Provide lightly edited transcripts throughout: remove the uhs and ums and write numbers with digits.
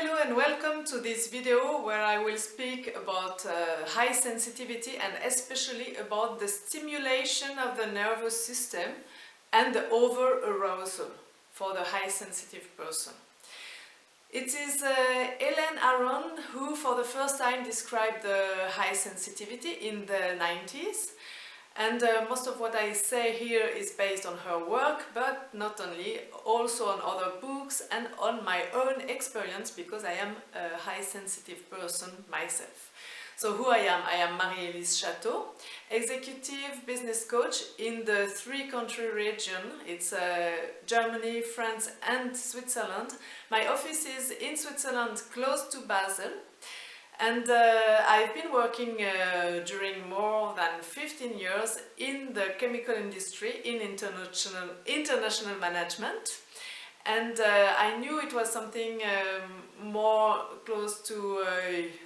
Hello and welcome to this video where I will speak about high sensitivity and especially about the stimulation of the nervous system and the over-arousal for the high sensitive person. It is Elaine Aron who for the first time described the high sensitivity in the 90s. And most of what I say here is based on her work, but not only, also on other books and on my own experience, because I am a high sensitive person myself. So who I am Marie-Elise Chateau, executive business coach in the three-country region. It's Germany, France and Switzerland. My office is in Switzerland, close to Basel. And I've been working during more than 15 years in the chemical industry in international management. And I knew it was something more close to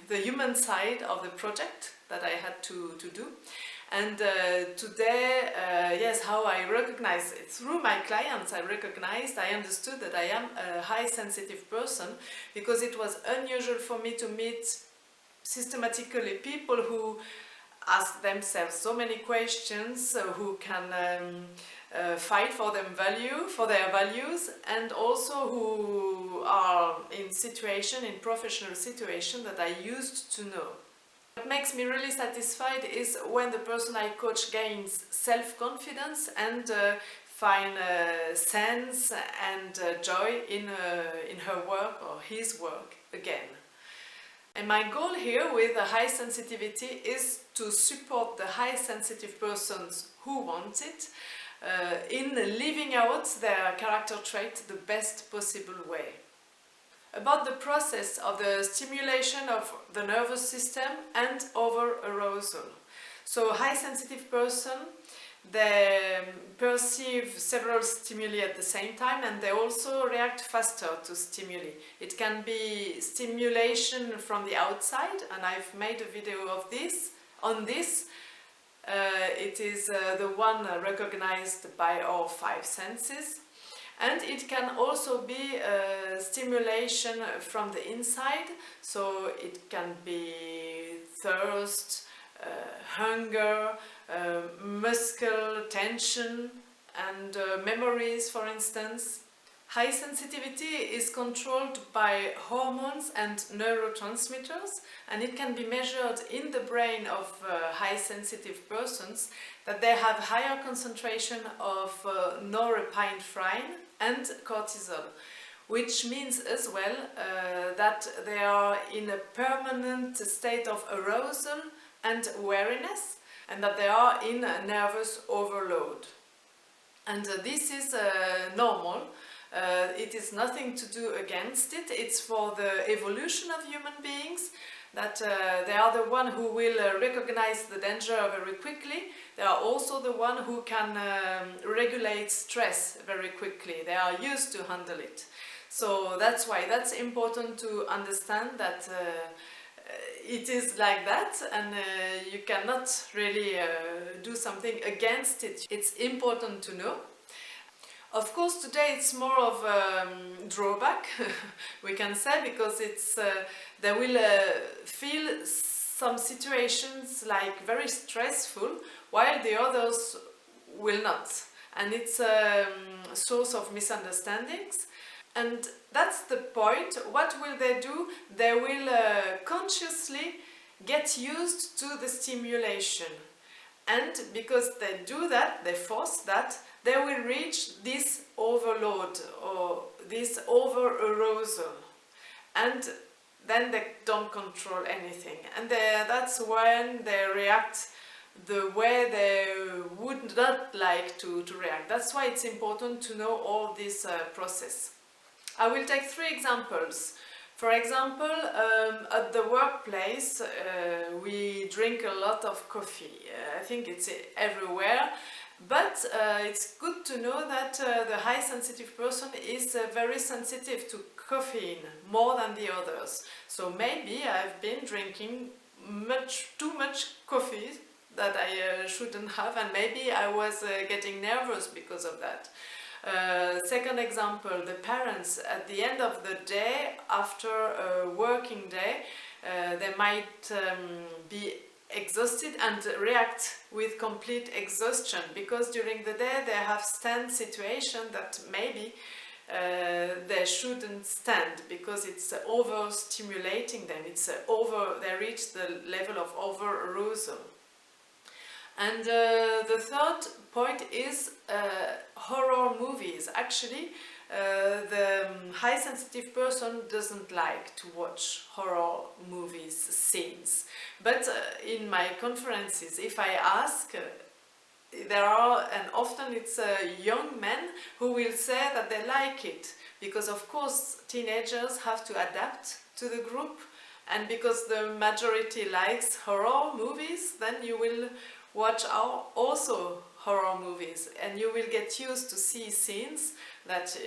the human side of the project that I had to do. And today, yes, how I recognize it through my clients, I understood that I am a high sensitive person because it was unusual for me to meet systematically people who ask themselves so many questions, who can fight for their values, and also who are in professional situation that I used to know. What makes me really satisfied is when the person I coach gains self-confidence and find sense and joy in her work or his work again. And my goal here with the high sensitivity is to support the high sensitive persons who want it in living out their character trait the best possible way. About the process of the stimulation of the nervous system and over-arousal. So high sensitive person, they perceive several stimuli at the same time and they also react faster to stimuli. It can be stimulation from the outside, and I've made a video of this. It is the one recognized by our five senses. And it can also be stimulation from the inside, so it can be thirst, hunger, muscle tension and memories, for instance. High sensitivity is controlled by hormones and neurotransmitters, and it can be measured in the brain of high sensitive persons that they have higher concentration of norepinephrine and cortisol, which means as well that they are in a permanent state of arousal and wariness, and that they are in a nervous overload. And this is normal. It is nothing to do against it. It's for the evolution of human beings that they are the one who will recognize the danger very quickly. They are also the one who can regulate stress very quickly. They are used to handle it. So that's why that's important to understand that it is like that, and you cannot really do something against it. It's important to know. Of course, today it's more of a drawback, we can say, because it's they will feel some situations like very stressful, while the others will not. And it's a source of misunderstandings. And that's the point. What will they do? They will consciously get used to the stimulation. And because they do that, they force that, they will reach this overload or this over-arousal. And then they don't control anything. And that's when they react the way they would not like to react. That's why it's important to know all this process. I will take three examples. For example, at the workplace, we drink a lot of coffee. I think it's everywhere, but it's good to know that the high sensitive person is very sensitive to caffeine, more than the others. So maybe I've been drinking too much coffee that I shouldn't have, and maybe I was getting nervous because of that. Second example, the parents at the end of the day, after a working day, they might be exhausted and react with complete exhaustion, because during the day they have stand situation that maybe they shouldn't stand, because it's overstimulating them. They reach the level of overarousal. And the third point is horror movies. Actually, the high sensitive person doesn't like to watch horror movies scenes. But in my conferences, if I ask, there are, and often it's young men who will say that they like it, because of course teenagers have to adapt to the group, and because the majority likes horror movies, then you will watch also horror movies, and you will get used to see scenes that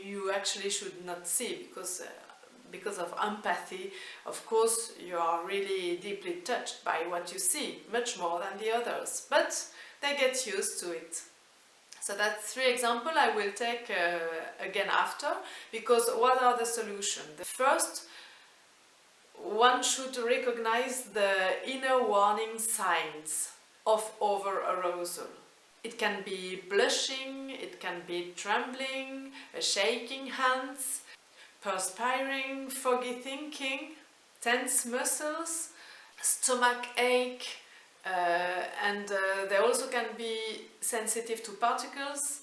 you actually should not see, because of empathy. Of course, you are really deeply touched by what you see, much more than the others, but they get used to it. So that's 3 examples I will take again after, because what are the solutions? The first, one should recognize the inner warning signs of overarousal. It can be blushing, it can be trembling, shaking hands, perspiring, foggy thinking, tense muscles, stomach ache, and they also can be sensitive to particles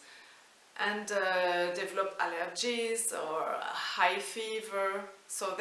and develop allergies or high fever. So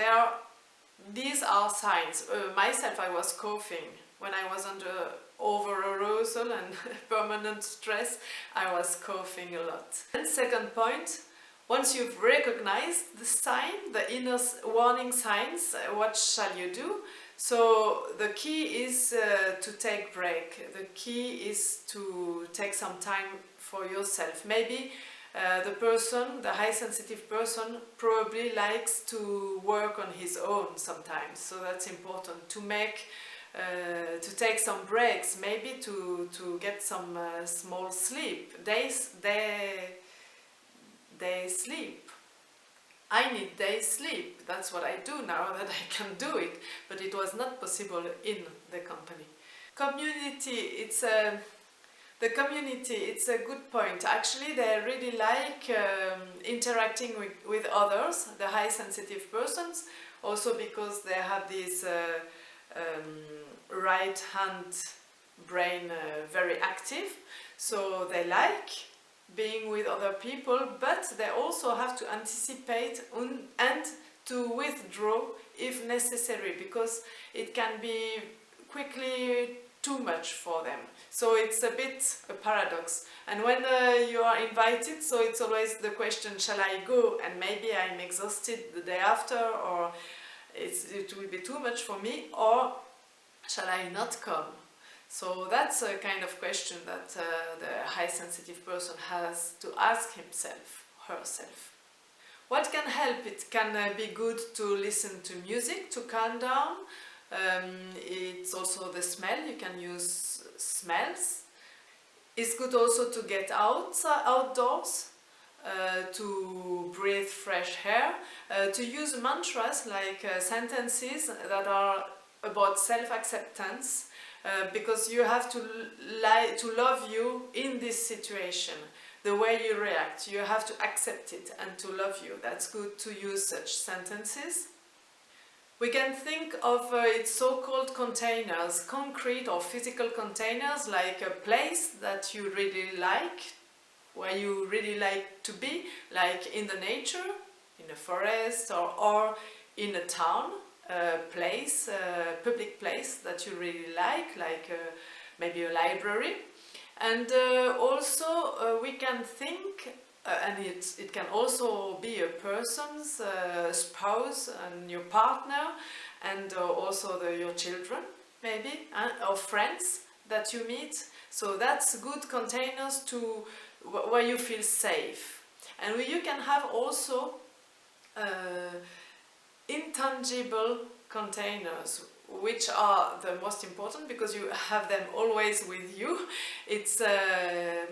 these are signs. Myself, I was coughing when I was under overarousal and permanent stress. I was coughing a lot. And second point, once you've recognized the sign, the inner warning signs, what shall you do? So the key is to take break. The key is to take some time for yourself. Maybe the high sensitive person probably likes to work on his own sometimes. So that's important to take some breaks, maybe to get some small sleep, day sleep. I need day sleep. That's what I do now that I can do it, but it was not possible in the company. Community, it's a good point. Actually, they really like interacting with others, the high sensitive persons, also because they have this right hand brain very active, so they like being with other people, but they also have to anticipate and to withdraw if necessary, because it can be quickly too much for them. So it's a bit a paradox. And when you are invited, so it's always the question, shall I go? And maybe I'm exhausted the day after, or it will be too much for me, or shall I not come? So that's a kind of question that the high sensitive person has to ask himself, herself. What can help? It can be good to listen to music to calm down. It's also the smell, you can use smells. It's good also to get outdoors, to breathe fresh air, to use mantras like sentences that are about self-acceptance, because you have to love you in this situation, the way you react. You have to accept it and to love you. That's good to use such sentences. We can think of its so-called containers, concrete or physical containers, like a place that you really like, where you really like to be, like in the nature, in a forest, or in a town. Place, public place that you really like maybe a library. And also we can think, and it can also be a person's spouse and your partner, and also your children maybe, or friends that you meet. So that's good containers where you feel safe. And you can have also intangible containers which are the most important because you have them always with you. It's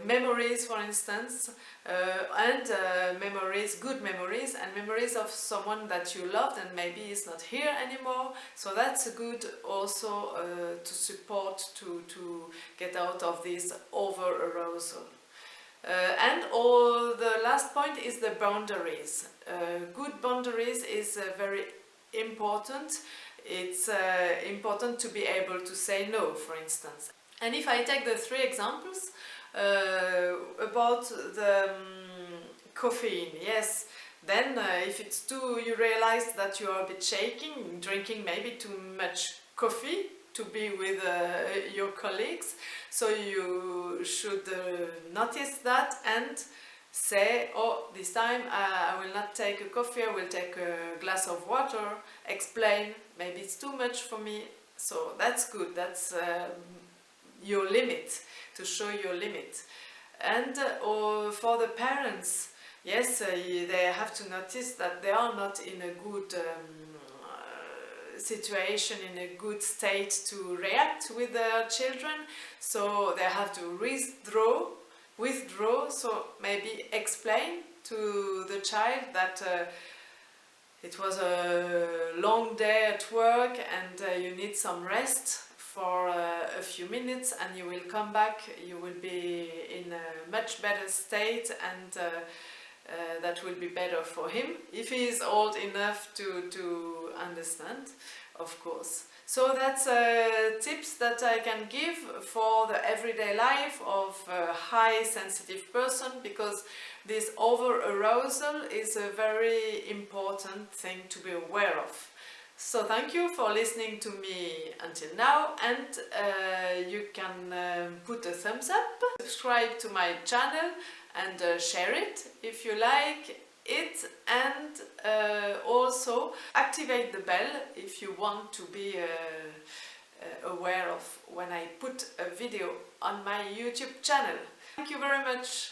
memories, for instance, and memories, good memories, and memories of someone that you loved and maybe is not here anymore. So that's good also to support to get out of this over-arousal. The last point is the boundaries. Good boundaries is very important. It's important to be able to say no, for instance. And if I take the 3 examples about the caffeine, yes, then if it's too, you realize that you are a bit shaking, drinking maybe too much coffee to be with your colleagues, so you should notice that and say, oh, this time I will not take a coffee, I will take a glass of water, explain, maybe it's too much for me, so that's good, that's your limit, to show your limit. And for the parents, yes, they have to notice that they are not in a good situation, in a good state to react with their children, so they have to withdraw, so maybe explain to the child that it was a long day at work and you need some rest for a few minutes, and you will come back, you will be in a much better state, and that will be better for him, if he is old enough to understand, of course. So that's tips that I can give for the everyday life of a high sensitive person, because this over-arousal is a very important thing to be aware of. So thank you for listening to me until now, and you can put a thumbs up, subscribe to my channel and share it if you like it, and also activate the bell if you want to be aware of when I put a video on my YouTube channel. Thank you very much.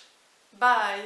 Bye.